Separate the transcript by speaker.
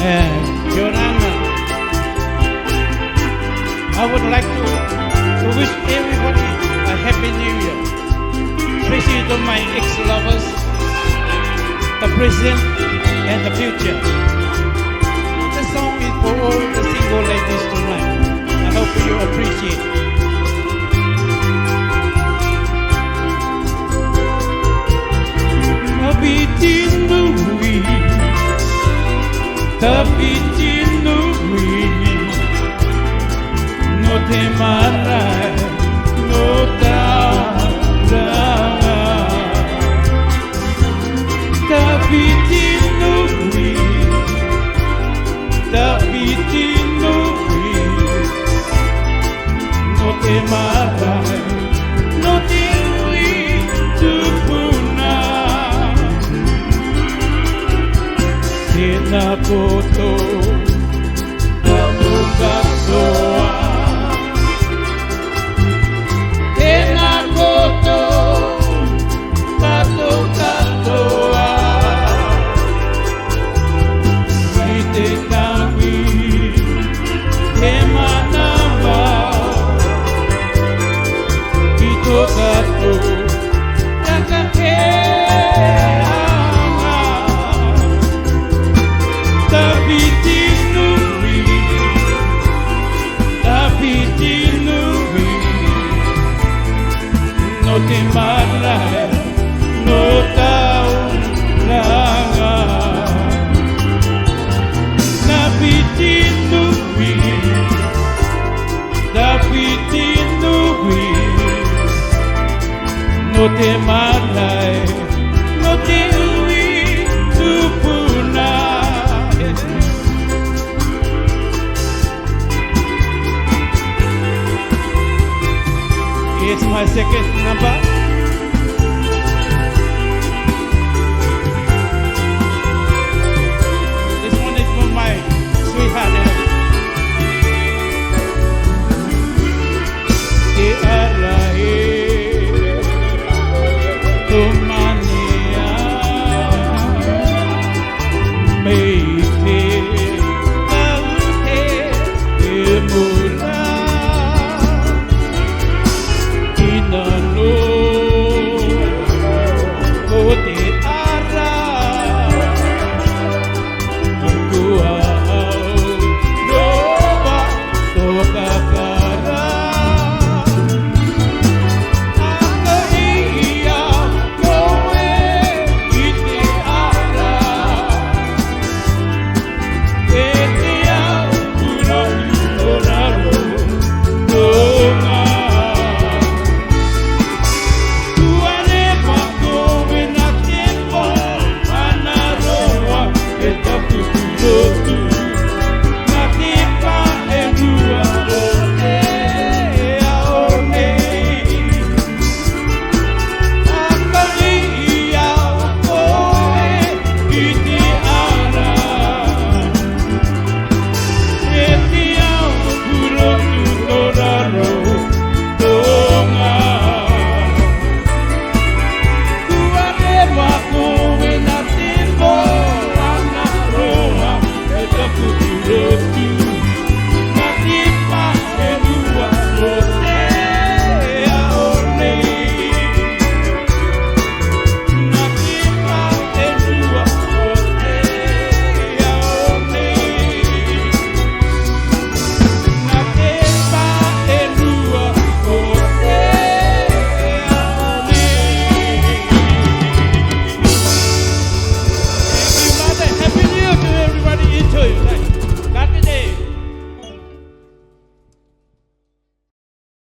Speaker 1: Your Honor, I would like to wish everybody a happy new year, especially to my ex-lovers, the present and the future. The song is for all the single ladies tonight. I hope you appreciate. Tapi tinui, tapi tinui, no te marai, no taranga. Tapi tinui, tapi tinui, no te marai, no te ui tupuna. Tena koto, kamu katoa. Tena koto, kato katoa. Ite kami, kemanama. Ito kato, kakake. No te marai, no tauranga. Tapi tinui, no te marai, no te ui tupuna. It's my second number.